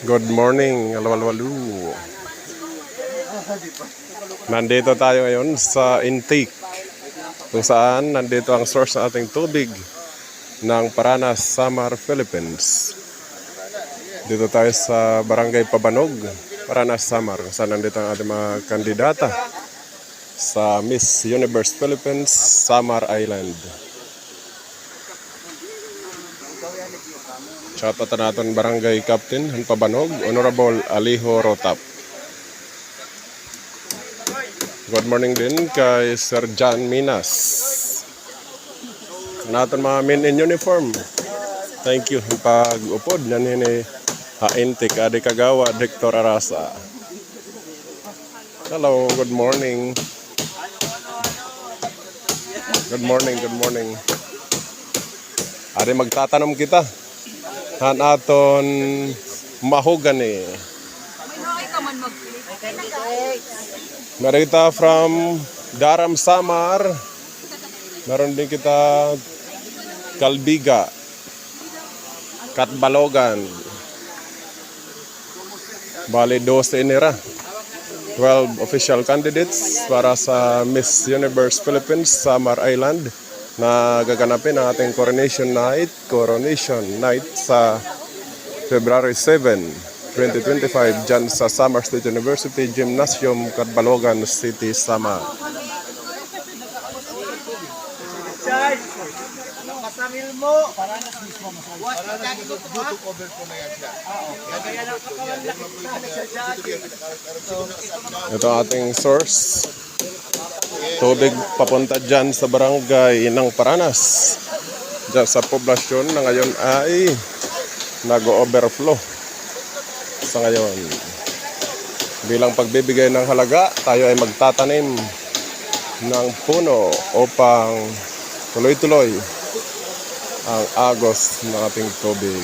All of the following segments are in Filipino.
Good morning, alwalwalu. Nandito tayo ngayon sa intake kung saan nandito ang source ng ating tubig ng Paranas, Samar, Philippines. Dito tayo sa Barangay Pabanog, Paranas, Samar, kung saan nandito ang ating mga kandidata sa Miss Universe Philippines, Samar Island. Shoutout natin Barangay Captain ng Pabanog, Honorable Alijo Rotap. Good morning din kay Sir John Minas. Natin mga men in uniform. Thank you. Pag-upod na nini haintik Adi Kagawa, Dr. Arasa. Hello, good morning. Good morning, good morning. Adi magtatanong kita. Han aton mahogany. Narita from Daram, Samar. Meron din kita Kalbiga, Katbalogan. Bali 12 inira. 12 official candidates para sa Miss Universe Philippines Samar Island na gaganapin ang ating coronation night sa February 7, 2025 dyan sa Samar State University Gymnasium, Katbalogan City, Samar. Ito ating source. Tubig papunta dyan sa barangay ng Paranas. Dyan sa poblasyon na ngayon ay nag-overflow. Sa ngayon, bilang pagbibigay ng halaga, tayo ay magtatanim ng puno upang tuloy-tuloy ang agos ng ating tubig.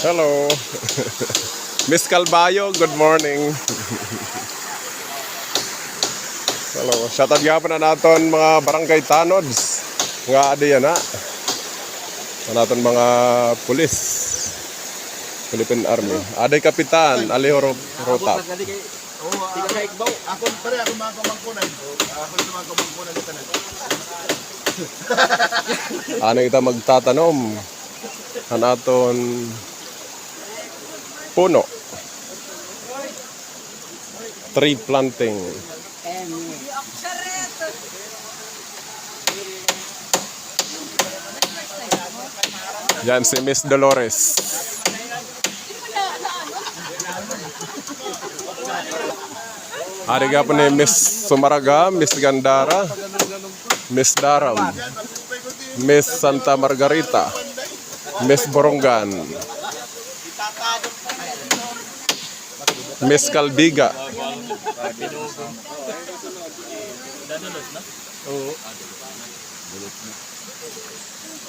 Hello! Miss Calbayo, good morning! Hello, shoutout nga pa na natin mga barangay tanods. Nga adiyan na. Natin mga pulis. Philippine Army. Aday Kapitan, Alijo Rotap. Ako pare ako mga kamangkunan. Ako mga kamangkunan dito na. Ano kita magtatanom? Hanaton puno. Tree planting. Yan si Miss Dolores. Ariga po ni Miss Sumaraga, Miss Gandara, Miss Daram, Miss Santa Margarita, Miss Borongan, Miss Kalbiga.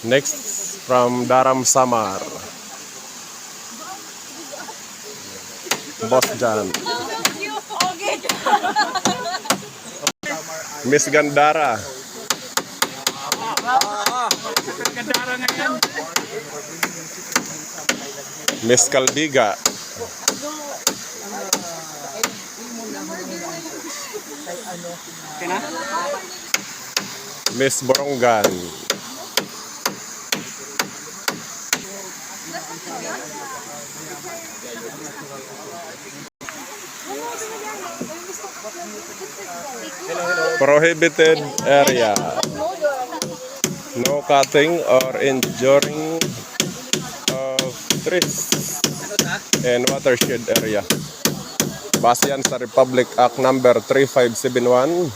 Next from Daram, Samar. Boss Jan. Miss Gandara. Miss Kalbiga. Miss Borongan. Prohibited area. No cutting or injuring of trees and watershed area. Base yan sa Republic Act number 3571,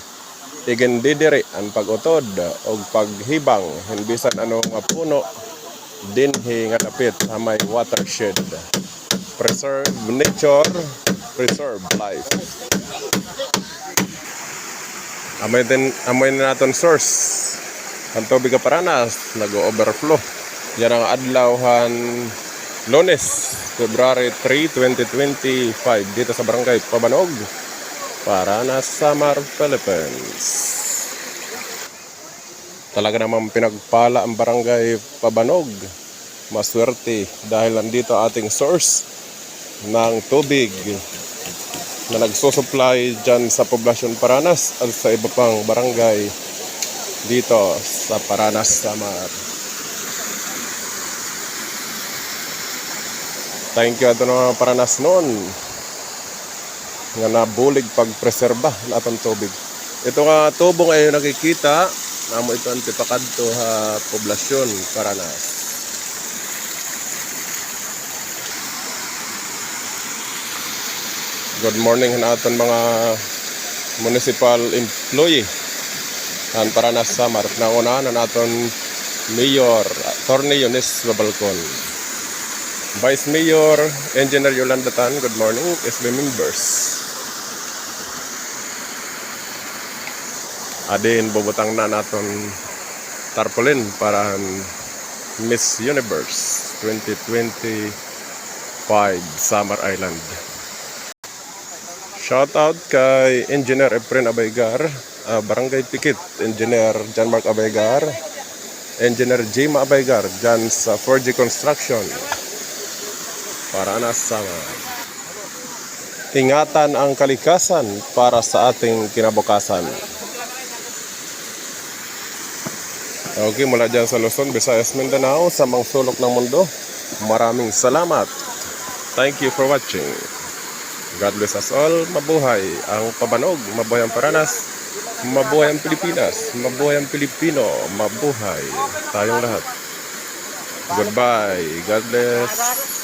igindidiri ang pag-utod o paghibang hinbisan ano nga puno dinhi nga dapit sa may watershed. Preserve nature, preserve life. Amoy na natin source. Ang tubig ka Paranas, nag-overflow. Yan ang adlawhan Lunes, February 3, 2025 dito sa Barangay Pabanog, Paranas, Samar, Philippines. Talaga namang pinagpala ang Barangay Pabanog maswerte dahil nandito ating source ng tubig na nagsusupply dyan sa poblasyon Paranas at sa iba pang barangay dito sa Paranas, Samar. Thank you ato mga Paranas noon nga nabulig pagpreserba na atong tubig. Ito nga tubo ngayon nakikita namo ito ang tipakadto ha poblasyon Paranas. Good morning na aton mga municipal employee ang Paranas, Samar. Nauna na naton Mayor Attorney Eunice Babalcon, Vice Mayor Engineer Yolanda Tan. Good morning, SB members. Adin bubutang na naton tarpaulin para Miss Universe 2025 Samar Island. Shout out kay Engineer Efren Abaygar, Barangay Pikit, Engineer John Mark Abaygar, Engineer Jima Abaygar dyan sa 4G Construction, Paranas, Samar. Ingatan ang kalikasan para sa ating kinabukasan. Okay, mula dyan sa Luzon, Visayas, Mindanao, sa mga sulok ng mundo, maraming salamat. Thank you for watching. God bless us all. Mabuhay ang Pabanog, mabuhay ang Paranas, mabuhay ang Pilipinas, mabuhay ang Pilipino, mabuhay tayong lahat. Goodbye. God bless.